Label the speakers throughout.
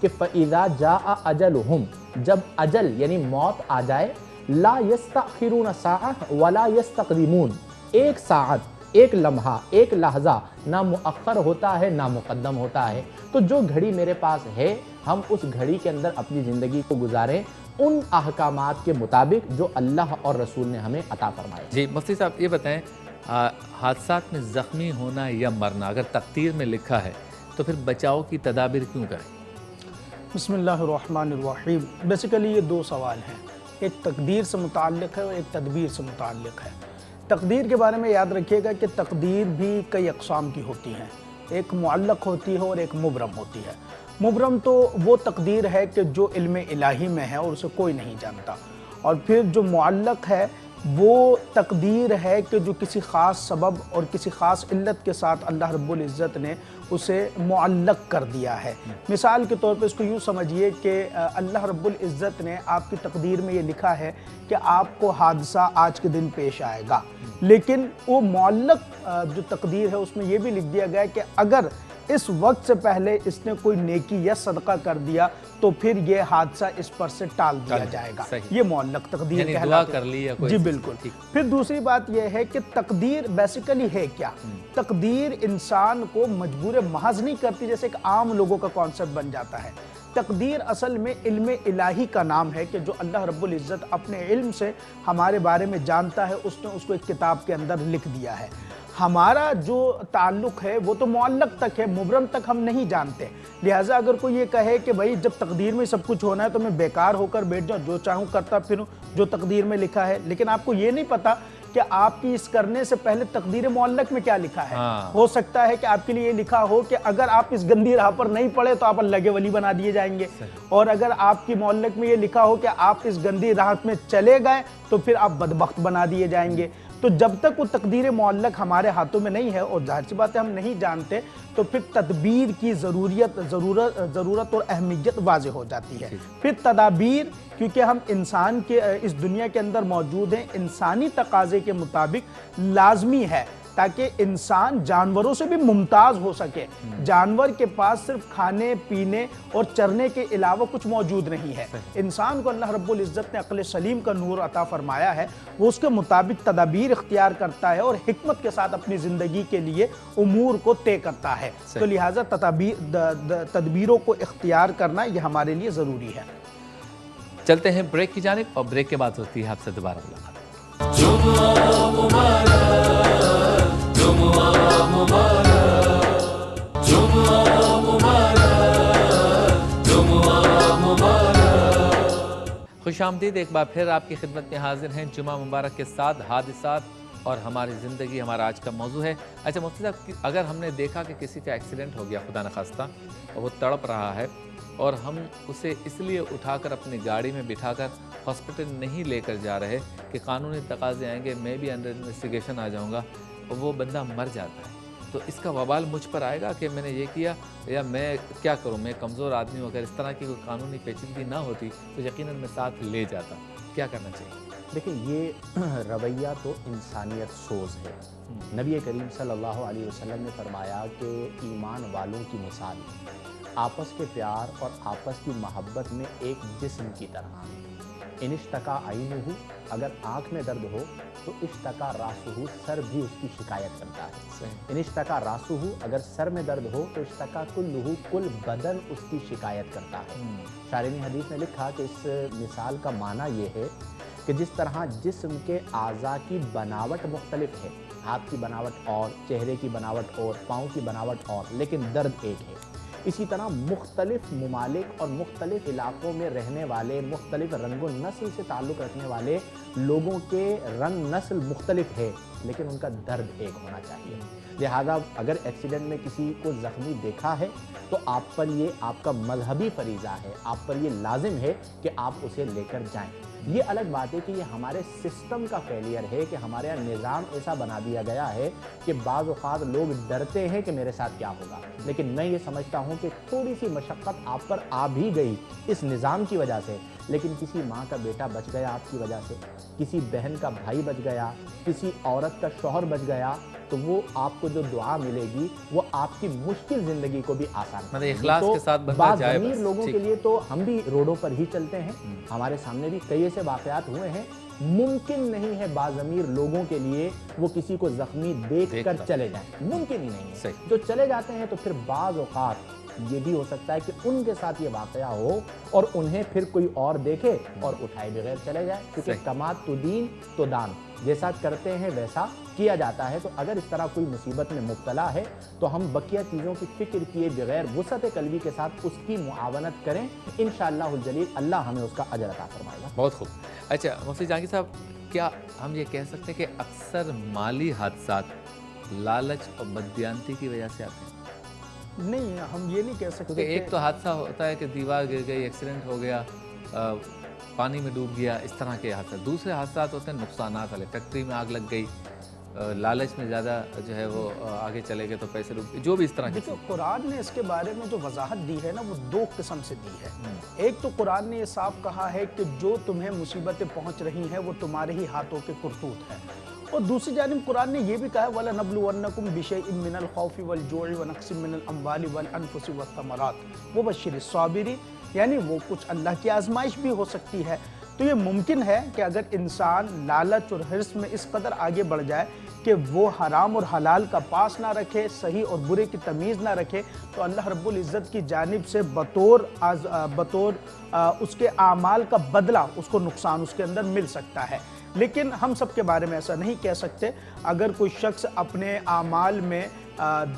Speaker 1: کہ فَإِذَا جَاءَ أَجَلُهُمْ، جب اجل یعنی موت آ جائے، لا يستأخرون ساعة ولا يستقدمون، ایک ساعت، ایک لمحہ، ایک لحظہ نہ مؤخر ہوتا ہے نہ مقدم ہوتا ہے۔ تو جو گھڑی میرے پاس ہے ہم اس گھڑی کے اندر اپنی زندگی کو گزاریں ان احکامات کے مطابق جو اللہ اور رسول نے ہمیں عطا فرمائے۔
Speaker 2: جی مفتی صاحب یہ بتائیں، حادثات میں زخمی ہونا یا مرنا اگر تقدیر میں لکھا ہے تو پھر بچاؤ کی تدابیر کیوں کریں؟
Speaker 3: بسم اللہ الرحمن الرحیم۔ بیسیکلی یہ دو سوال ہیں، ایک تقدیر سے متعلق ہے اور ایک تدبیر سے متعلق ہے۔ تقدیر کے بارے میں یاد رکھیے گا کہ تقدیر بھی کئی اقسام کی ہوتی ہیں، ایک معلق ہوتی ہے اور ایک مبرم ہوتی ہے۔ مبرم تو وہ تقدیر ہے کہ جو علم الہی میں ہے اور اسے کوئی نہیں جانتا، اور پھر جو معلق ہے وہ تقدیر ہے کہ جو کسی خاص سبب اور کسی خاص علت کے ساتھ اللہ رب العزت نے اسے معلق کر دیا ہے۔ مثال کے طور پہ اس کو یوں سمجھیے کہ اللہ رب العزت نے آپ کی تقدیر میں یہ لکھا ہے کہ آپ کو حادثہ آج کے دن پیش آئے گا، لیکن وہ معلق جو تقدیر ہے اس میں یہ بھی لکھ دیا گیا ہے کہ اگر اس وقت سے پہلے اس نے کوئی نیکی یا صدقہ کر دیا تو پھر یہ حادثہ اس پر سے ٹال دیا جائے گا۔ یہ معلق تقدیر
Speaker 2: یعنی
Speaker 3: کہلاتی
Speaker 2: دعا
Speaker 3: ہے۔
Speaker 2: کر لی یا کوئی
Speaker 3: جی بالکل۔ پھر دوسری بات یہ ہے کہ تقدیر بیسیکلی ہے کیا؟ تقدیر انسان کو مجبور محض نہیں کرتی جیسے ایک عام لوگوں کا کانسیپٹ بن جاتا ہے۔ تقدیر اصل میں علم الہی کا نام ہے کہ جو اللہ رب العزت اپنے علم سے ہمارے بارے میں جانتا ہے، اس نے اس کو ایک کتاب کے اندر لکھ دیا ہے۔ ہمارا جو تعلق ہے وہ تو معلق تک ہے، مبرم تک ہم نہیں جانتے۔ لہٰذا اگر کوئی یہ کہے کہ بھائی جب تقدیر میں سب کچھ ہونا ہے تو میں بیکار ہو کر بیٹھ جاؤں، جو چاہوں کرتا پھروں جو تقدیر میں لکھا ہے، لیکن آپ کو یہ نہیں پتا کہ آپ کی اس کرنے سے پہلے تقدیر معلق میں کیا لکھا ہے۔ ہو سکتا ہے کہ آپ کے لیے یہ لکھا ہو کہ اگر آپ اس گندی راہ پر نہیں پڑے تو آپ اللہ کے ولی بنا دیے جائیں گے، اور اگر آپ کی معلق میں یہ لکھا ہو کہ آپ اس گندی راہ میں چلے گئے تو پھر آپ بدبخت بنا دیے جائیں گے۔ تو جب تک وہ تقدیر معلق ہمارے ہاتھوں میں نہیں ہے اور ظاہر سی بات ہے ہم نہیں جانتے، تو پھر تدبیر کی ضرورت اور اہمیت واضح ہو جاتی ہے۔ پھر تدابیر، کیونکہ ہم انسان کے اس دنیا کے اندر موجود ہیں، انسانی تقاضے کے مطابق لازمی ہے تاکہ انسان جانوروں سے بھی ممتاز ہو سکے۔ جانور کے پاس صرف کھانے پینے اور چرنے کے علاوہ کچھ موجود نہیں ہے۔ انسان کو اللہ رب العزت نے عقل سلیم کا نور عطا فرمایا ہے، وہ اس کے مطابق تدابیر اختیار کرتا ہے اور حکمت کے ساتھ اپنی زندگی کے لیے امور کو طے کرتا ہے۔ تو لہٰذا تدبیروں کو اختیار کرنا یہ ہمارے لیے ضروری ہے۔
Speaker 2: چلتے ہیں بریک کی جانب، اور بریک کے بعد ہوتی ہے آپ سے دوبارہ ملاقات۔ خوش آمدید، ایک بار پھر آپ کی خدمت میں حاضر ہیں جمعہ مبارک کے ساتھ۔ حادثات اور ہماری زندگی ہمارا آج کا موضوع ہے۔ اچھا مفتی صاحب، اگر ہم نے دیکھا کہ کسی کا ایکسیڈنٹ ہو گیا خدا نخواستہ اور وہ تڑپ رہا ہے، اور ہم اسے اس لیے اٹھا کر اپنی گاڑی میں بٹھا کر ہاسپٹل نہیں لے کر جا رہے کہ قانونی تقاضے آئیں گے، میں بھی انڈر انویسٹیگیشن آ جاؤں گا، اور وہ بندہ مر جاتا ہے، تو اس کا وبال مجھ پر آئے گا کہ میں نے یہ کیا، یا میں کیا کروں، میں کمزور آدمی ہوں، اگر اس طرح کی کوئی قانونی پیچیدگی نہ ہوتی تو یقیناً میں ساتھ لے جاتا۔ کیا کرنا چاہیے؟
Speaker 1: دیکھیں یہ رویہ تو انسانیت سوز ہے۔ نبی کریم صلی اللہ علیہ وسلم نے فرمایا کہ ایمان والوں کی مثال آپس کے پیار اور آپس کی محبت میں ایک جسم کی طرح ہے۔ ان اشتکا عینہ، اگر آنکھ میں درد ہو تو اشتکا راسہ، سر بھی اس کی شکایت کرتا ہے۔ ان اشتکا راسہ، اگر سر میں درد ہو تو اشتکا کلہ، کل بدن اس کی شکایت کرتا ہے۔ شارحین حدیث نے لکھا کہ اس مثال کا معنی یہ ہے کہ جس طرح جسم کے اعضاء کی بناوٹ مختلف ہے، ہاتھ کی بناوٹ اور، چہرے کی بناوٹ اور، پاؤں کی بناوٹ اور، لیکن درد ایک ہے، اسی طرح مختلف ممالک اور مختلف علاقوں میں رہنے والے، مختلف رنگ و نسل سے تعلق رکھنے والے لوگوں کے رنگ نسل مختلف ہے، لیکن ان کا درد ایک ہونا چاہیے۔ لہذا اگر ایکسیڈنٹ میں کسی کو زخمی دیکھا ہے تو آپ پر یہ آپ کا مذہبی فریضہ ہے، آپ پر یہ لازم ہے کہ آپ اسے لے کر جائیں۔ یہ الگ بات ہے کہ یہ ہمارے سسٹم کا فیلئر ہے کہ ہمارے یہاں نظام ایسا بنا دیا گیا ہے کہ بعض اوقات لوگ ڈرتے ہیں کہ میرے ساتھ کیا ہوگا، لیکن میں یہ سمجھتا ہوں کہ تھوڑی سی مشقت آپ پر آ بھی گئی اس نظام کی وجہ سے لیکن کسی ماں کا بیٹا بچ گیا آپ کی وجہ سے، کسی بہن کا بھائی بچ گیا، کسی عورت کا شوہر بچ گیا، تو وہ آپ کو جو دعا ملے گی وہ آپ کی مشکل زندگی کو بھی آسان
Speaker 2: مطلب
Speaker 1: کرے گی۔
Speaker 2: اخلاص
Speaker 1: تو
Speaker 2: کے ساتھ بندہ
Speaker 1: بعض
Speaker 2: جائے
Speaker 1: ضمیر
Speaker 2: بس،
Speaker 1: لوگوں
Speaker 2: ٹھیک۔
Speaker 1: کے لیے تو ہم بھی روڈوں پر ہی چلتے ہیں، ہمارے سامنے بھی کئی ایسے واقعات ہوئے ہیں، ممکن نہیں ہے باضمیر لوگوں کے لیے وہ کسی کو زخمی دیکھ کر چلے جائیں، ممکن ہی نہیں ہے۔
Speaker 2: صحیح۔
Speaker 1: جو چلے جاتے ہیں تو پھر بعض اوقات یہ بھی ہو سکتا ہے کہ ان کے ساتھ یہ واقعہ ہو اور انہیں پھر کوئی اور دیکھے اور اٹھائے بغیر چلے جائے، کیونکہ
Speaker 2: صحیح۔
Speaker 1: کما تو دین تو دان، جیسا کرتے ہیں ویسا کیا جاتا ہے۔ تو اگر اس طرح کوئی مصیبت میں مبتلا ہے تو ہم بقیہ چیزوں کی فکر کیے بغیر وسعت قلبی کے ساتھ اس کی معاونت کریں، انشاءاللہ الجلیل اللہ ہمیں اس کا اجر عطا فرمائے گا۔
Speaker 2: بہت خوب۔ اچھا مفتی جہانگیر صاحب، کیا ہم یہ کہہ سکتے ہیں کہ اکثر مالی حادثات لالچ اور بددیانتی کی وجہ سے آتے ہیں؟
Speaker 3: نہیں، ہم یہ نہیں کہہ سکتے
Speaker 2: کیونکہ ایک تو حادثہ ہوتا ہے کہ دیوار گر گئی، ایکسیڈنٹ ہو گیا، پانی میں ڈوب گیا، اس طرح کے حادثات۔ دوسرے حادثات ہوتے ہیں نقصانات والے، فیکٹری میں آگ لگ گئی، لالچ میں زیادہ جو ہے وہ آگے چلے گئے تو پیسے ڈوب گئے، جو بھی اس طرح کی
Speaker 3: دیکھو قرآن نے اس کے بارے میں جو وضاحت دی ہے نا وہ دو قسم سے دی ہے۔ ایک تو قرآن نے یہ صاف کہا ہے کہ جو تمہیں مصیبتیں پہنچ رہی ہیں وہ تمہارے ہی ہاتھوں کے کرتوت ہیں، اور دوسری جانب قرآن نے یہ بھی کہا ہے وَلَنَبْلُوَنَّكُمْ بِشَيْءٍ مِّنَ الْخَوْفِ وَالْجُوعِ وَنَقْصٍ مِّنَ الْأَمْوَالِ وَالْأَنفُسِ وَالثَّمَرَاتِ وَبَشِّرِ الصَّابِرِينَ، یعنی وہ کچھ اللہ کی آزمائش بھی ہو سکتی ہے۔ تو یہ ممکن ہے کہ اگر انسان لالچ اور حرص میں اس قدر آگے بڑھ جائے کہ وہ حرام اور حلال کا پاس نہ رکھے، صحیح اور برے کی تمیز نہ رکھے، تو اللہ رب العزت کی جانب سے بطور اس کے اعمال کا بدلہ اس کو نقصان اس کے اندر مل سکتا ہے۔ لیکن ہم سب کے بارے میں ایسا نہیں کہہ سکتے۔ اگر کوئی شخص اپنے اعمال میں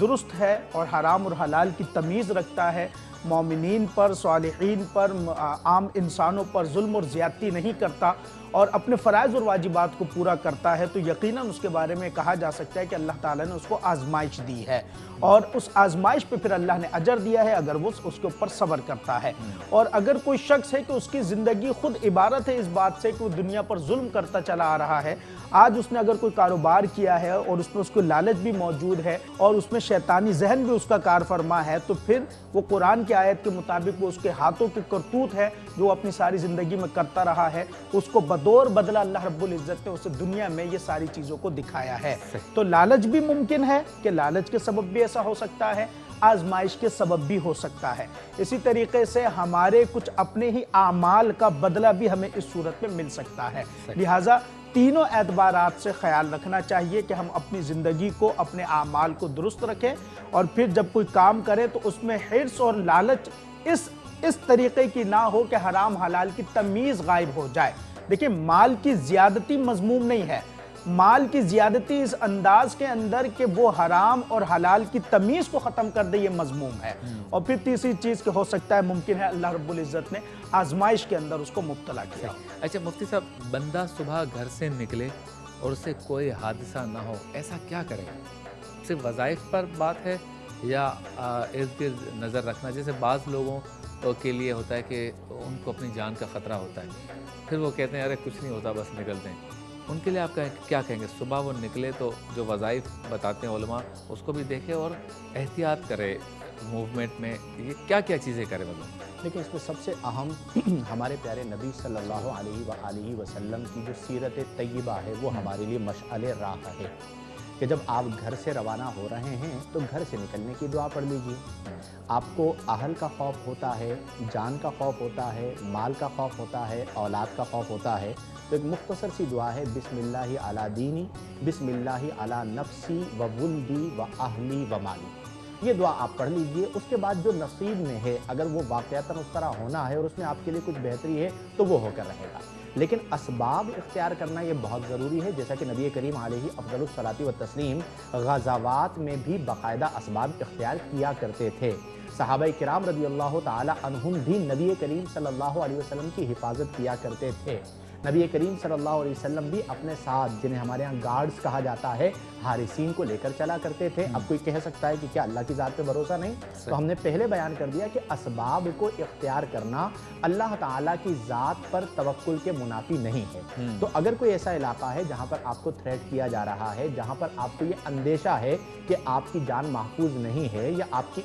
Speaker 3: درست ہے اور حرام اور حلال کی تمیز رکھتا ہے، مومنین پر، صالحین پر، عام انسانوں پر ظلم اور زیادتی نہیں کرتا اور اپنے فرائض اور واجبات کو پورا کرتا ہے، تو یقیناً اس کے بارے میں کہا جا سکتا ہے کہ اللہ تعالیٰ نے اس کو آزمائش دی ہے، اور اس آزمائش پہ پھر اللہ نے اجر دیا ہے اگر وہ اس کے اوپر صبر کرتا ہے۔ اور اگر کوئی شخص ہے کہ اس کی زندگی خود عبارت ہے اس بات سے کہ وہ دنیا پر ظلم کرتا چلا آ رہا ہے، آج اس نے اگر کوئی کاروبار کیا ہے اور اس میں اس کو لالچ بھی موجود ہے اور اس میں شیطانی ذہن بھی اس کا کار فرما ہے، تو پھر وہ قرآن کی آیت کے مطابق وہ اس کے ہاتھوں کی کرتوت ہے جو وہ اپنی ساری زندگی میں کرتا رہا ہے، اس کو بدور بدلہ اللہ رب العزت نے اسے دنیا میں یہ ساری چیزوں کو دکھایا ہے۔ تو لالچ بھی ممکن ہے کہ لالچ کے سبب بھی ایسا ہو سکتا ہے، آزمائش کے سبب بھی ہو سکتا ہے۔ اسی طریقے سے ہمارے کچھ اپنے ہی اعمال کا بدلہ بھی ہمیں اس صورت میں مل سکتا ہے، لہٰذا تینوں اعتبارات سے خیال رکھنا چاہیے کہ ہم اپنی زندگی کو، اپنے اعمال کو درست رکھیں، اور پھر جب کوئی کام کرے تو اس میں حرص اور لالچ اس طریقے کی نہ ہو کہ حرام حلال کی تمیز غائب ہو جائے۔ دیکھیں، مال کی زیادتی مذموم نہیں ہے، مال کی زیادتی اس انداز کے اندر کہ وہ حرام اور حلال کی تمیز کو ختم کر دے، یہ مذموم ہے۔ اور پھر تیسری چیز کہ ہو سکتا ہے، ممکن ہے اللہ رب العزت نے آزمائش کے اندر اس کو مبتلا کیا۔
Speaker 2: اچھا مفتی صاحب، بندہ صبح گھر سے نکلے اور اسے کوئی حادثہ نہ ہو، ایسا کیا کرے؟ صرف وظائف پر بات ہے یا ارد گرد نظر رکھنا؟ جیسے بعض لوگوں کے لیے ہوتا ہے کہ ان کو اپنی جان کا خطرہ ہوتا ہے، پھر وہ کہتے ہیں ارے کچھ نہیں ہوتا، بس نکلتے ہیں۔ ان کے لیے آپ کیا کہیں گے؟ صبح وہ نکلے تو جو وظائف بتاتے ہیں علماء اس کو بھی دیکھے اور احتیاط کرے موومنٹ میں، یہ کیا کیا چیزیں کرے؟ مطلب
Speaker 1: لیکن اس میں سب سے اہم ہمارے پیارے نبی صلی اللہ علیہ وآلہ وسلم کی جو سیرت طیبہ ہے وہ ہمارے لیے مشعل راہ ہے کہ جب آپ گھر سے روانہ ہو رہے ہیں تو گھر سے نکلنے کی دعا پڑھ لیجئے۔ آپ کو اہل کا خوف ہوتا ہے، جان کا خوف ہوتا ہے، مال کا خوف ہوتا ہے، اولاد کا خوف ہوتا ہے، تو ایک مختصر سی دعا ہے، بسم اللہ علی دینی، بسم اللہ علی نفسی و ولدی و اہلی و مالی۔ یہ دعا آپ پڑھ لیجئے۔ اس کے بعد جو نصیب میں ہے، اگر وہ واقعتاً اس طرح ہونا ہے اور اس میں آپ کے لیے کچھ بہتری ہے تو وہ ہو کر رہے گا، لیکن اسباب اختیار کرنا یہ بہت ضروری ہے۔ جیسا کہ نبی کریم علیہ افضل الصلاۃ والتسلیم غزوات میں بھی باقاعدہ اسباب اختیار کیا کرتے تھے۔ صحابہ کرام رضی اللہ تعالی عنہم بھی نبی کریم صلی اللہ علیہ وسلم کی حفاظت کیا کرتے تھے۔ نبی کریم صلی اللہ علیہ وسلم بھی اپنے ساتھ، جنہیں ہمارے ہاں گارڈز کہا جاتا ہے، حارسین کو لے کر چلا کرتے تھے۔ اب کوئی کہہ سکتا ہے کہ کیا اللہ کی ذات پہ بھروسہ نہیں؟ تو ہم نے پہلے بیان کر دیا کہ اسباب کو اختیار کرنا اللہ تعالیٰ کی ذات پر توکل کے منافی نہیں ہے۔ تو اگر کوئی ایسا علاقہ ہے جہاں پر آپ کو تھریٹ کیا جا رہا ہے، جہاں پر آپ کو یہ اندیشہ ہے کہ آپ کی جان محفوظ نہیں ہے یا آپ کی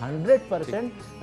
Speaker 1: 100%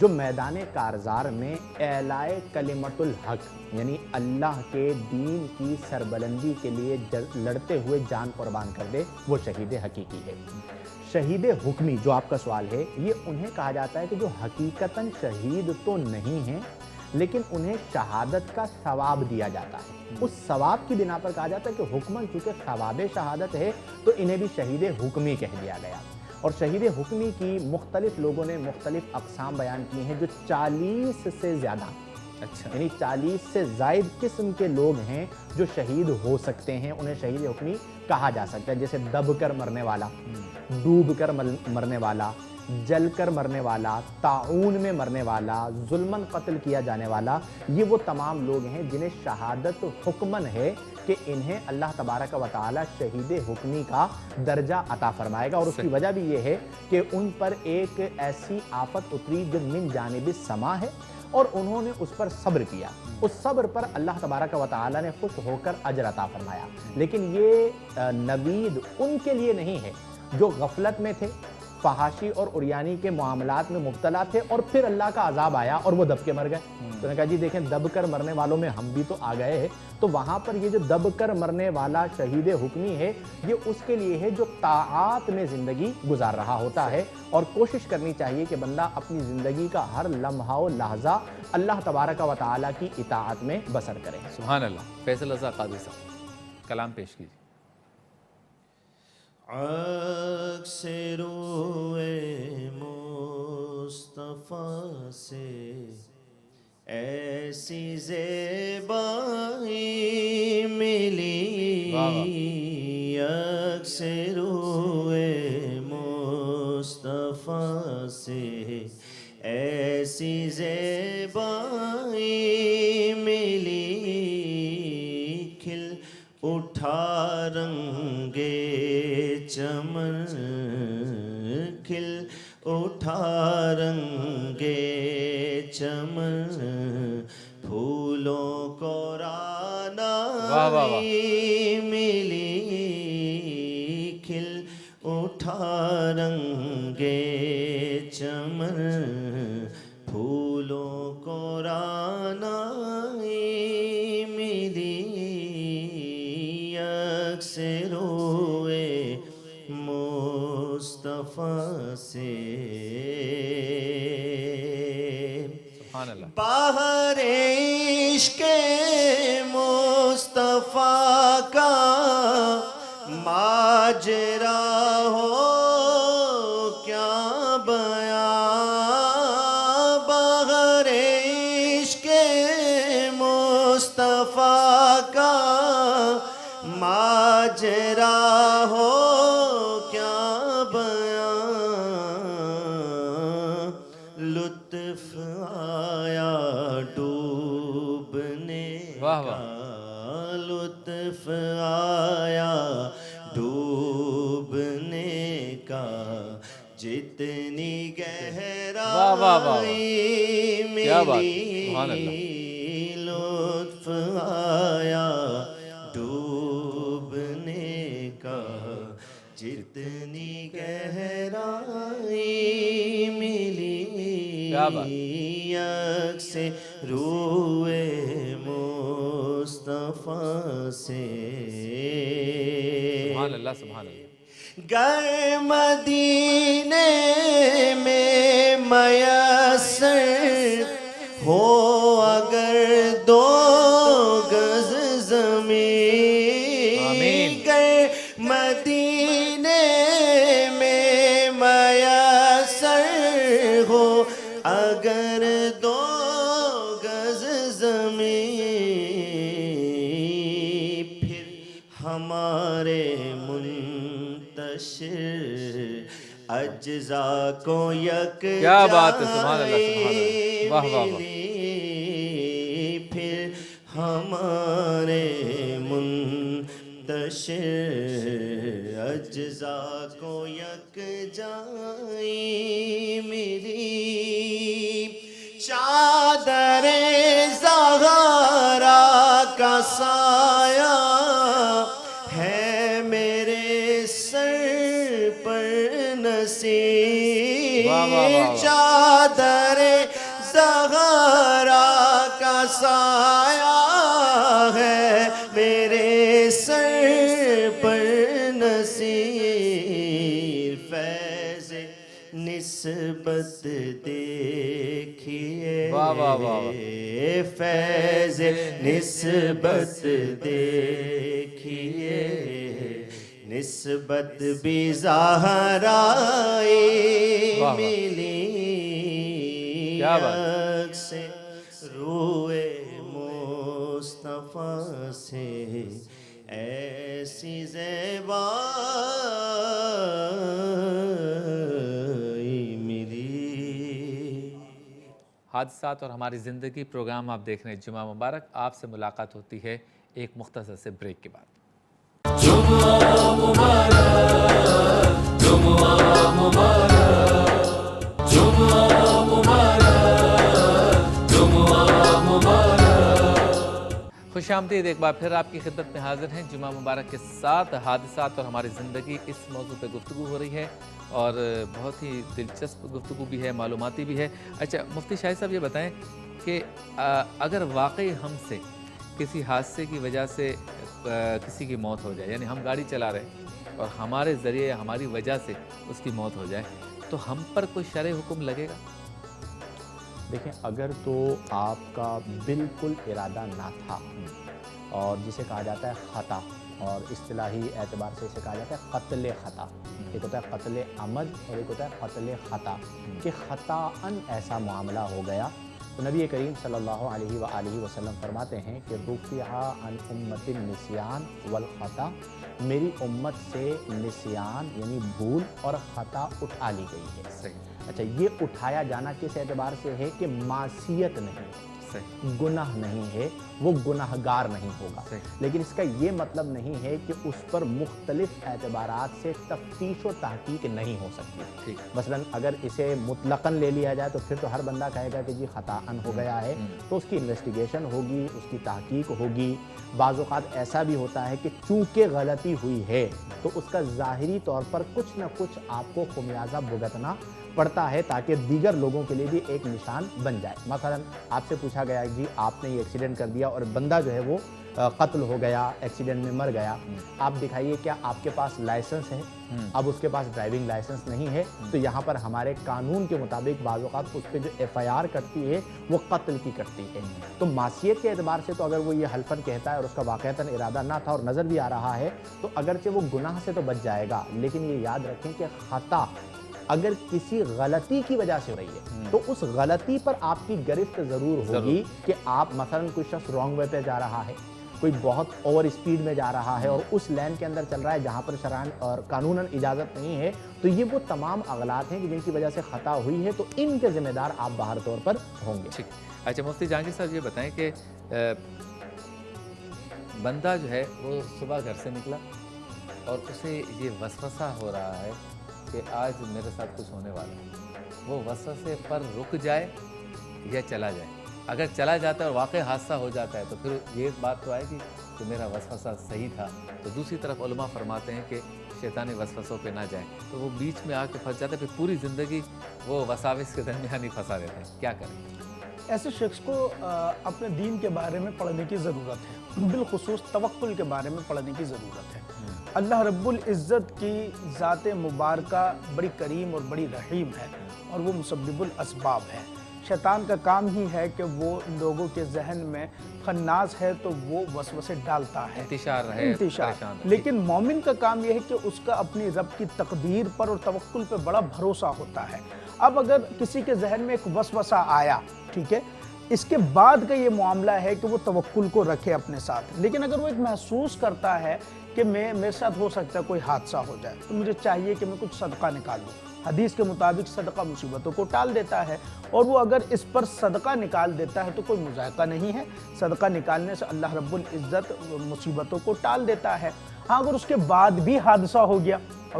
Speaker 1: جو میدان کارزار میں اعلائے کلمت الحق یعنی اللہ کے دین کی سربلندی کے لیے لڑتے ہوئے جان قربان کر دے، وہ شہید حقیقی ہے۔ شہید حکمی جو آپ کا سوال ہے، یہ انہیں کہا جاتا ہے کہ جو حقیقتاً شہید تو نہیں ہیں لیکن انہیں شہادت کا ثواب دیا جاتا ہے۔ اس ثواب کی بنا پر کہا جاتا ہے کہ حکماً چونکہ ثواب شہادت ہے تو انہیں بھی شہید حکمی کہہ دیا گیا۔ اور شہید حکمی کی مختلف لوگوں نے مختلف اقسام بیان کی ہیں، جو 40 سے زیادہ یعنی 40 سے زائد قسم کے لوگ ہیں جو شہید ہو سکتے ہیں، انہیں شہید حکمی کہا جا سکتا ہے، جیسے دب کر مرنے والا، ڈوب کر مرنے والا، جل کر مرنے والا، طاعون میں مرنے والا، ظلماً قتل کیا جانے والا۔ یہ وہ تمام لوگ ہیں جنہیں شہادت حکماً ہے کہ انہیں اللہ تبارک و تعالی شہید حکمی کا درجہ عطا فرمائے گا۔ اور اس کی وجہ بھی یہ ہے کہ ان پر ایک ایسی آفت اتری جو من جانب السما ہے اور انہوں نے اس پر صبر کیا، اس صبر پر اللہ تبارک و تعالی نے خوش ہو کر اجر عطا فرمایا۔ لیکن یہ نوید ان کے لیے نہیں ہے جو غفلت میں تھے، فحاشی اور عریانی کے معاملات میں مبتلا تھے اور پھر اللہ کا عذاب آیا اور وہ دب کے مر گئے۔ تو نے کہا جی دیکھیں دب کر مرنے والوں میں ہم بھی تو آ گئے ہیں، تو وہاں پر یہ جو دب کر مرنے والا شہید حکمی ہے یہ اس کے لیے ہے جو طاعات میں زندگی گزار رہا ہوتا ہے، اور کوشش کرنی چاہیے کہ بندہ اپنی زندگی کا ہر لمحہ و لحظہ اللہ تبارک و تعالی کی اطاعت میں بسر کرے۔
Speaker 2: سبحان اللہ۔ فیصل رضا قادری صاحب کلام پیش کیجیے۔
Speaker 4: عکس روئے مصطفیٰ سے ایسی زیبائی ملی، عکس روئے مصطفیٰ سے ایسی زیبائی ملی، کھل اٹھا رنگے چمن، کھل اٹھا رنگے چمن، پھولوں کو رانائی ملی، کھل اٹھا رنگے چمن، پھولوں کو رانائی ملی، عکس روئے مصطفیٰ سے
Speaker 2: سبحان اللہ۔
Speaker 4: باہر عشق مصطفیٰ کا ماجرا ہو کیا بیان، باہر عشق مصطفیٰ کا ماجرا ہو کیا بیان، لطف آیا ڈوبنے کا، لطف آیا ڈوبنے کا، جتنی گہرائی ملی، لطف آیا ڈوبنے کا، جتنی گہرائی ملی، عکس روئے مصطفیٰ سے
Speaker 2: سبحان اللہ سبحان اللہ۔
Speaker 4: گر مدینے میں میسر ہو اگر 2 گز زمین، گر مدینے میں میسر ہو اگر 2 گز زمین، پھر ہمارے منتشر اجزاء کو یک
Speaker 2: کیا بات ہے، سبحان اللہ سبحان اللہ، واہ واہ واہ۔
Speaker 4: پھر ہمارے منتشر اجزاء کو یک جائی ملی، چادر زہرا کا سایہ ہے میرے سر پر نصیب، چادر زہرا کا سایہ ہے میرے سر پر نصیر فیض نسبت دیکھیے
Speaker 2: واہ واہ واہ
Speaker 4: فیض نسبت دیکھیے نسبت بھی زہرائی
Speaker 2: واہ۔
Speaker 4: ملی
Speaker 2: کیا بات۔
Speaker 4: عکس روئے مصطفیٰ سے ایسی زیبائی ملی۔
Speaker 2: حادثات اور ہماری زندگی پروگرام آپ دیکھ رہے ہیں جمعہ مبارک، آپ سے ملاقات ہوتی ہے ایک مختصر سے بریک کے بعد۔ خوش آمدید، ایک بار پھر آپ کی خدمت میں حاضر ہیں جمعہ مبارک کے ساتھ۔ حادثات اور ہماری زندگی اس موضوع پہ گفتگو ہو رہی ہے اور بہت ہی دلچسپ گفتگو بھی ہے، معلوماتی بھی ہے۔ اچھا مفتی شاہد صاحب یہ بتائیں کہ اگر واقعی ہم سے کسی حادثے کی وجہ سے کسی کی موت ہو جائے، یعنی ہم گاڑی چلا رہے ہیں اور ہمارے ذریعے ہماری وجہ سے اس کی موت ہو جائے، تو ہم پر کوئی شرعی حکم لگے گا؟
Speaker 1: دیکھیں اگر تو آپ کا بالکل ارادہ نہ تھا اور جسے کہا جاتا ہے خطا، اور اصطلاحی اعتبار سے اسے کہا جاتا ہے قتل خطا، ایک ہوتا ہے قتل عمد اور ایک ہوتا ہے قتل خطا، کہ خطاً ایسا معاملہ ہو گیا تو نبی کریم صلی اللہ علیہ وآلہ وسلم فرماتے ہیں کہ رفع عن امت النسیان والخطا، میری امت سے نسیان یعنی بھول اور خطا اٹھا لی گئی ہے۔
Speaker 2: صحیح
Speaker 1: اچھا یہ اٹھایا جانا کس اعتبار سے ہے کہ معصیت نہیں،
Speaker 2: صحیح
Speaker 1: گناہ نہیں ہے، وہ گناہگار نہیں ہوگا،
Speaker 2: صحیح۔
Speaker 1: لیکن اس کا یہ مطلب نہیں ہے کہ اس پر مختلف اعتبارات سے تفتیش و تحقیق نہیں ہو سکتی۔
Speaker 2: ٹھیک۔
Speaker 1: مثلا اگر اسے مطلقاً لے لیا جائے تو پھر تو ہر بندہ کہے گا کہ جی خطاً ہو گیا ہے، تو اس کی انویسٹیگیشن ہوگی، اس کی تحقیق ہوگی۔ بعض اوقات ایسا بھی ہوتا ہے کہ چونکہ غلطی ہوئی ہے تو اس کا ظاہری طور پر کچھ نہ کچھ آپ کو خمیازہ بھگتنا پڑتا ہے تاکہ دیگر لوگوں کے لیے بھی ایک نشان بن جائے۔ مثلا آپ سے پوچھا گیا جی آپ نے یہ ایکسیڈنٹ کر دیا اور بندہ جو ہے وہ قتل ہو گیا، ایکسیڈنٹ میں مر گیا، آپ دکھائیے کیا آپ کے پاس لائسنس ہے؟ اب اس کے پاس ڈرائیونگ لائسنس نہیں ہے تو یہاں پر ہمارے قانون کے مطابق بعض اوقات اس پہ جو ایف آئی آر کرتی ہے وہ قتل کی کرتی ہے۔ تو معصیت کے اعتبار سے تو اگر وہ یہ حلفاً کہتا ہے اور اس کا واقعتاً ارادہ نہ تھا اور نظر بھی آ رہا ہے تو اگرچہ وہ گناہ سے تو بچ جائے گا، لیکن یہ یاد رکھیں کہ خطا اگر کسی غلطی کی وجہ سے ہو رہی ہے تو اس غلطی پر آپ کی گرفت ضرور ہوگی کہ آپ مثلا کوئی شخص رانگ وے پہ جا رہا ہے، کوئی بہت اوور اسپیڈ میں جا رہا ہے اور اس لین کے اندر چل رہا ہے جہاں پر شرعاً اور قانوناً اجازت نہیں ہے، تو یہ وہ تمام اغلاط ہیں کہ جن کی وجہ سے خطا ہوئی ہے، تو ان کے ذمہ دار آپ باہر طور پر ہوں گے۔
Speaker 2: ٹھیک۔ اچھا مفتی جہانگیر صاحب یہ بتائیں کہ بندہ جو ہے وہ صبح گھر سے نکلا اور اسے یہ وسوسہ ہو رہا ہے کہ آج میرے ساتھ کچھ ہونے والا ہے، وہ وسوسے پر رک جائے یا چلا جائے؟ اگر چلا جاتا ہے اور واقع حادثہ ہو جاتا ہے تو پھر یہ بات تو آئے گی کہ میرا وسوسہ صحیح تھا، تو دوسری طرف علماء فرماتے ہیں کہ شیطانی وسوسوں پہ نہ جائیں، تو وہ بیچ میں آ کے پھنس جاتا ہے، پھر پوری زندگی وہ وساوس کے درمیان ہی پھنسا رہتا ہے، کیا کریں؟
Speaker 3: ایسے شخص کو اپنے دین کے بارے میں پڑھنے کی ضرورت ہے، بالخصوص توکل کے بارے میں پڑھنے کی ضرورت ہے۔ اللہ رب العزت کی ذات مبارکہ بڑی کریم اور بڑی رحیم ہے اور وہ مسبب الاسباب ہے۔ شیطان کا کام ہی ہے کہ وہ لوگوں کے ذہن میں خناس ہے تو وہ وسوسے ڈالتا ہے،
Speaker 2: انتشار رہے، پریشان رہے۔
Speaker 3: لیکن مومن کا کام یہ ہے کہ اس کا اپنی رب کی تقدیر پر اور توکل پہ بڑا بھروسہ ہوتا ہے۔ اب اگر کسی کے ذہن میں ایک وسوسہ آیا، ٹھیک ہے، اس کے بعد کا یہ معاملہ ہے کہ وہ توکل کو رکھے اپنے ساتھ، لیکن اگر وہ ایک محسوس کرتا ہے کہ میرے ساتھ ہو سکتا ہے کوئی حادثہ ہو جائے تو مجھے چاہیے کہ میں کچھ صدقہ نکال لوں، حدیث کے مطابق صدقہ مصیبتوں کو ٹال دیتا ہے، اور وہ اگر اس پر صدقہ نکال دیتا ہے تو کوئی مذائقہ نہیں ہے، صدقہ نکالنے سے اللہ رب العزت مصیبتوں کو ٹال دیتا ہے۔ ہاں اگر اس کے بعد بھی حادثہ ہو گیا،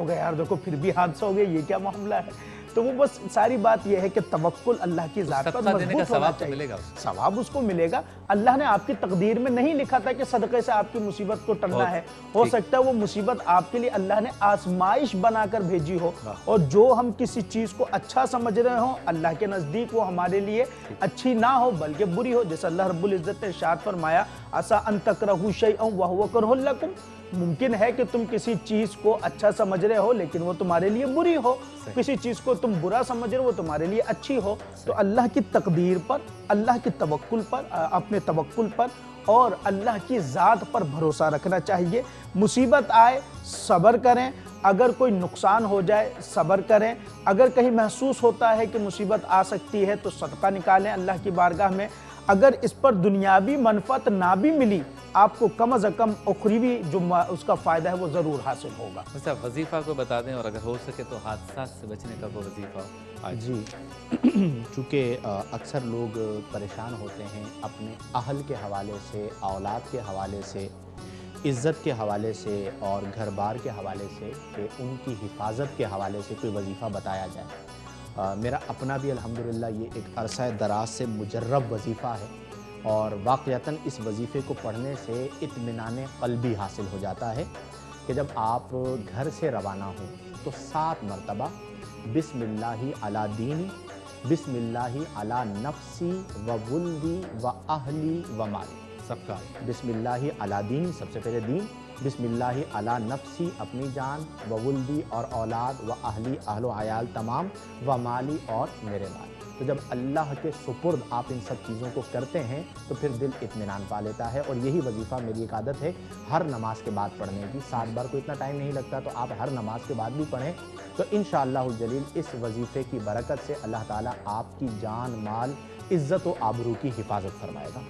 Speaker 3: یار دیکھو پھر بھی حادثہ ہو گیا، یہ کیا معاملہ ہے، تو وہ بس ساری بات یہ ہے کہ توکل اللہ کی ذات پر
Speaker 2: صدقہ دینے کا
Speaker 3: مضبوط ہونا
Speaker 2: ثواب تو
Speaker 3: چاہیے۔
Speaker 2: ملے گا اسے۔
Speaker 3: ثواب اس کو ملے گا، اللہ نے آپ کی تقدیر میں نہیں لکھا تھا کہ صدقے سے آپ کی مصیبت کو ٹلنا ہے، ہو سکتا ہے وہ مصیبت آپ کے لیے اللہ نے آزمائش بنا کر بھیجی ہو، اور جو ہم کسی چیز کو اچھا سمجھ رہے ہوں اللہ کے نزدیک وہ ہمارے لیے اچھی نہ ہو بلکہ بری ہو، جیسے اللہ رب العزت نے ارشاد فرمایا عسیٰ ان تکرہوا شیئا وہو کرہ لکم، ممکن ہے کہ تم کسی چیز کو اچھا سمجھ رہے ہو لیکن وہ تمہارے لیے بری ہو، کسی چیز کو تم برا سمجھ رہے ہو وہ تمہارے لیے اچھی ہو۔ تو اللہ کی تقدیر پر، اللہ کی توکل پر، اپنے توکل پر اور اللہ کی ذات پر بھروسہ رکھنا چاہیے۔ مصیبت آئے صبر کریں، اگر کوئی نقصان ہو جائے صبر کریں، اگر کہیں محسوس ہوتا ہے کہ مصیبت آ سکتی ہے تو صدقہ نکالیں اللہ کی بارگاہ میں، اگر اس پر دنیاوی منفعت نہ بھی ملی آپ کو کم از کم اخروی جو اس کا فائدہ ہے وہ ضرور حاصل ہوگا۔
Speaker 2: اچھا وظیفہ کو بتا دیں، اور اگر ہو سکے تو حادثات سے بچنے کا کوئی وظیفہ آج۔
Speaker 1: جی چونکہ اکثر لوگ پریشان ہوتے ہیں اپنے اہل کے حوالے سے، اولاد کے حوالے سے، عزت کے حوالے سے اور گھر بار کے حوالے سے کہ ان کی حفاظت کے حوالے سے کوئی وظیفہ بتایا جائے۔ میرا اپنا بھی الحمدللہ یہ ایک عرصہ دراز سے مجرب وظیفہ ہے، اور واقعتاً اس وظیفے کو پڑھنے سے اطمینان قلبی حاصل ہو جاتا ہے کہ جب آپ گھر سے روانہ ہوں تو 7 مرتبہ بسم اللہ علی دینی، بسم اللہ علی نفسی و ولدی و اہلی و مالی،
Speaker 2: سب کا
Speaker 1: بسم اللہ علی دینی سب سے پہلے دین، بسم اللہ علی نفسی اپنی جان، و ولدی اور اولاد، و اہلی اہل و عیال تمام، و مالی اور میرے مال۔ تو جب اللہ کے سپرد آپ ان سب چیزوں کو کرتے ہیں تو پھر دل اطمینان پا لیتا ہے، اور یہی وظیفہ میری ایک عادت ہے ہر نماز کے بعد پڑھنے کی۔ 7 بار کو اتنا ٹائم نہیں لگتا تو آپ ہر نماز کے بعد بھی پڑھیں، تو انشاءاللہ الجلیل اس وظیفے کی برکت سے اللہ تعالیٰ آپ کی جان، مال، عزت و آبرو کی حفاظت فرمائے گا۔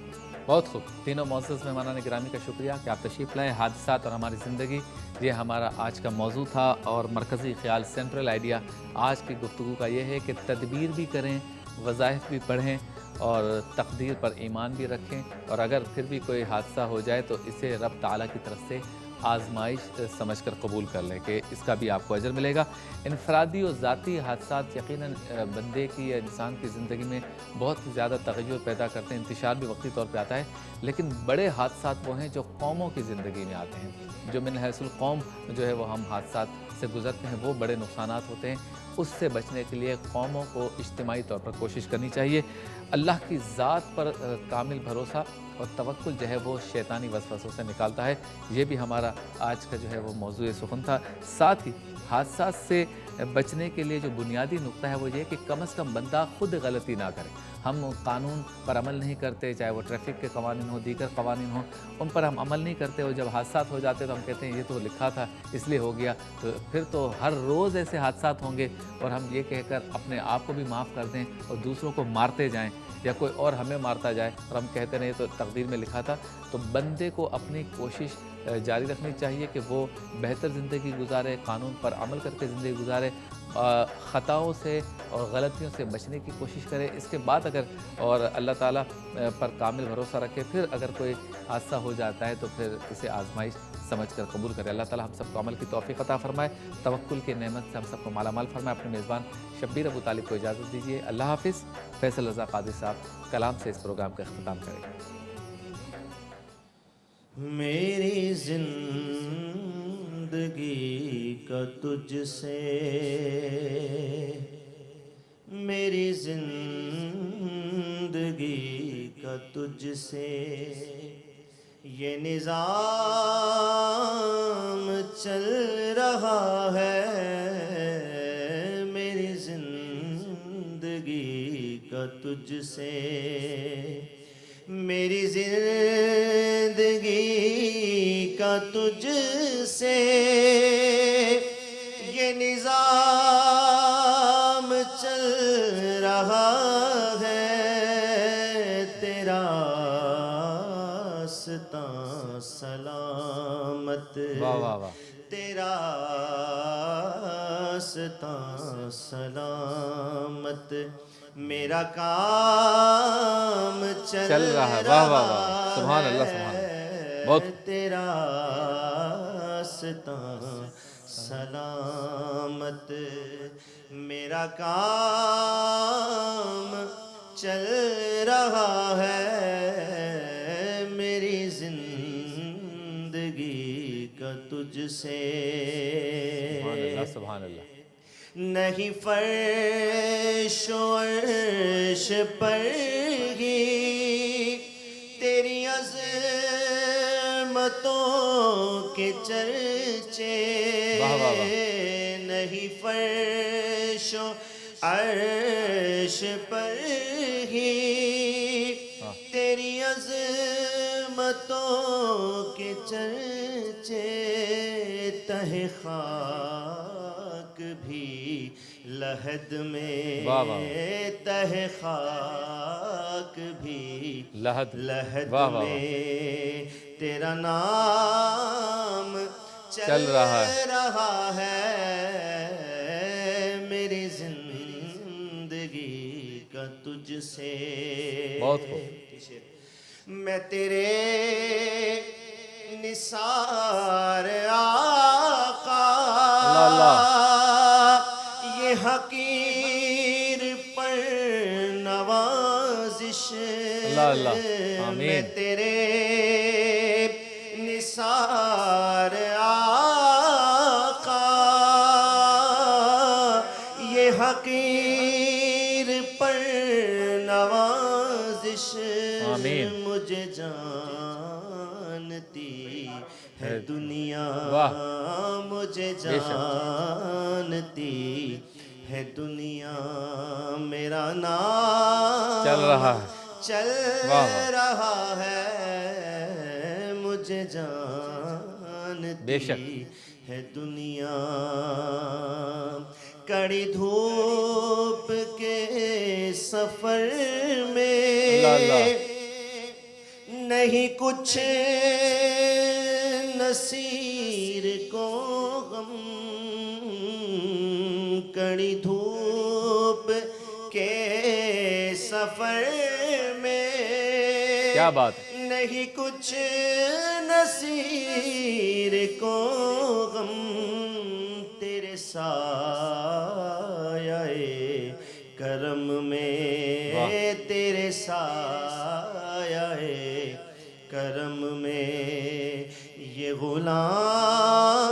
Speaker 2: بہت خوب، تینوں معزز مہمانان گرامی کا شکریہ کہ آپ تشریف لائے۔ حادثات اور ہماری زندگی، یہ ہمارا آج کا موضوع تھا، اور مرکزی خیال، سینٹرل آئیڈیا آج کی گفتگو کا یہ ہے کہ تدبیر بھی کریں، وظائف بھی پڑھیں، اور تقدیر پر ایمان بھی رکھیں، اور اگر پھر بھی کوئی حادثہ ہو جائے تو اسے رب تعالیٰ کی طرف سے آزمائش سمجھ کر قبول کر لیں کہ اس کا بھی آپ کو اجر ملے گا۔ انفرادی اور ذاتی حادثات یقیناً بندے کی یا انسان کی زندگی میں بہت زیادہ تغیر پیدا کرتے ہیں، انتشار بھی وقتی طور پہ آتا ہے، لیکن بڑے حادثات وہ ہیں جو قوموں کی زندگی میں آتے ہیں، جو من حیث القوم جو ہے وہ ہم حادثات سے گزرتے ہیں، وہ بڑے نقصانات ہوتے ہیں۔ اس سے بچنے کے لیے قوموں کو اجتماعی طور پر کوشش کرنی چاہیے۔ اللہ کی ذات پر کامل بھروسہ اور توکل جو ہے وہ شیطانی وسوسوں سے نکالتا ہے۔ یہ بھی ہمارا آج کا جو ہے وہ موضوع سخن تھا۔ ساتھ ہی حادثات سے بچنے کے لیے جو بنیادی نقطہ ہے وہ یہ کہ کم از کم بندہ خود غلطی نہ کرے۔ ہم قانون پر عمل نہیں کرتے، چاہے وہ ٹریفک کے قوانین ہوں، دیگر قوانین ہوں، ان پر ہم عمل نہیں کرتے، اور جب حادثات ہو جاتے تو ہم کہتے ہیں یہ تو لکھا تھا اس لیے ہو گیا، تو پھر تو ہر روز ایسے حادثات ہوں گے، اور ہم یہ کہہ کر اپنے آپ کو بھی معاف کر دیں اور دوسروں کو مارتے جائیں، یا کوئی اور ہمیں مارتا جائے اور ہم کہتے رہیں تو تقدیر میں لکھا تھا۔ تو بندے کو اپنی کوشش جاری رکھنی چاہیے کہ وہ بہتر زندگی گزارے، قانون پر عمل کر کے زندگی گزارے، خطاؤں سے اور غلطیوں سے بچنے کی کوشش کرے۔ اس کے بعد اگر اور اللہ تعالیٰ پر کامل بھروسہ رکھے، پھر اگر کوئی حادثہ ہو جاتا ہے تو پھر اسے آزمائش سمجھ کر قبول کرے۔ اللہ تعالیٰ ہم سب کو عمل کی توفیق عطا فرمائے، توکل کی نعمت سے ہم سب کو مالا مال فرمائے۔ اپنے میزبان شبیر ابو طالب کو اجازت دیجیے۔ اللہ حافظ۔ فیصل رضا قادری صاحب کلام سے اس پروگرام کا اختتام کریں گے۔
Speaker 4: میری زندگی کا تجھ سے، میری زندگی کا تجھ سے یہ نظام چل رہا ہے، میری زندگی کا تجھ سے، میری زندگی کا تجھ سے یہ نظام چل رہا ہے، تیرا راستہ سلامت،
Speaker 2: واہ واہ واہ،
Speaker 4: تیرا راستہ سلامت، میرا کام
Speaker 2: چل رہا ہے۔ واہ واہ واہ، سبحان اللہ، سبحان اللہ، بہت
Speaker 4: تیرا راستہ سلامت میرا کام چل رہا ہے میری زندگی کا تجھ سے
Speaker 2: سبحان اللہ سبحان اللہ
Speaker 4: نہیں فرش و عرش پر ہی تیری عظمتوں کے چرچے
Speaker 2: واہ واہ واہ
Speaker 4: نہیں فرش و عرش پر ہی تیری عظمتوں کے چرچے تہ خاک بھی لحد میں
Speaker 2: واہ واہ
Speaker 4: تہ خاک بھی
Speaker 2: لحد
Speaker 4: لحد
Speaker 2: واہ واہ واہ
Speaker 4: میں تیرا نام
Speaker 2: چل رہا
Speaker 4: ہے میری زندگی کا تجھ سے
Speaker 2: بہت خوب
Speaker 4: میں تیرے نثار آقا
Speaker 2: اللہ
Speaker 4: یہ حقیر پر نوازش
Speaker 2: اللہ اللہ آمین
Speaker 4: میں تیرے نثار آقا یہ حقیر پر نوازش
Speaker 2: آمین
Speaker 4: مجھے جانتی ہے دنیا
Speaker 2: واہ
Speaker 4: مجھے
Speaker 2: بے شک
Speaker 4: جانتی ہے دنیا میرا نام
Speaker 2: چل رہا ہے
Speaker 4: چل
Speaker 2: واہ واہ
Speaker 4: رہا ہے مجھے
Speaker 2: بے
Speaker 4: جانتی
Speaker 2: شک
Speaker 4: ہے دنیا کڑی دھوپ کے سفر میں
Speaker 2: اللہ اللہ
Speaker 4: نہیں کچھ نصیر کو غم کڑی دھوپ کے سفر میں
Speaker 2: کیا بات
Speaker 4: نہیں کچھ نصیر کو غم تیرے سایہ کرم میں تیرے سایہ کرم میں یہ غلام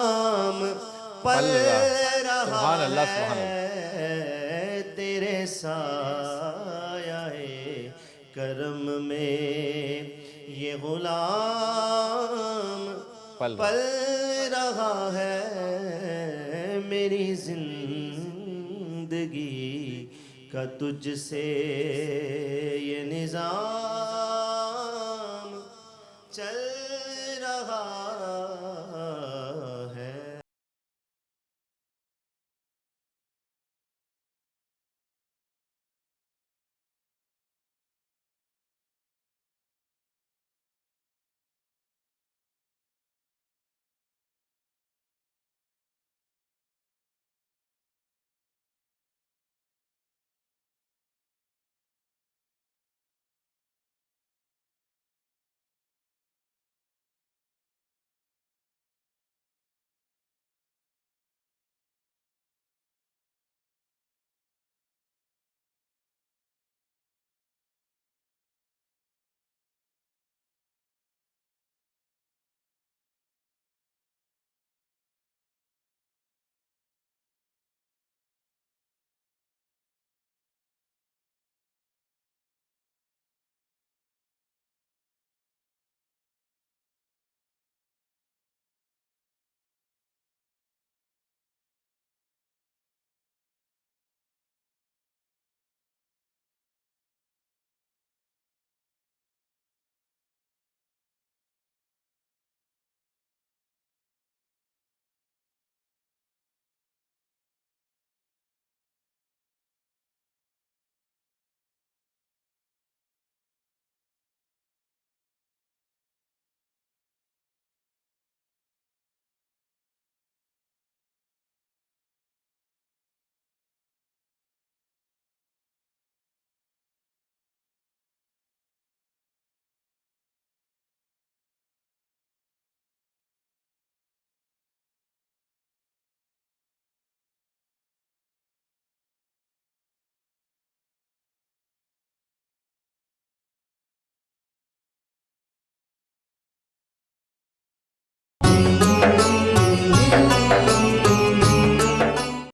Speaker 4: پل رہا
Speaker 2: سبحان اللہ سبحان اللہ
Speaker 4: ہے تیرے سایہ کرم میں یہ غلام
Speaker 2: پل
Speaker 4: پل رہا ہے میری زندگی کا تجھ سے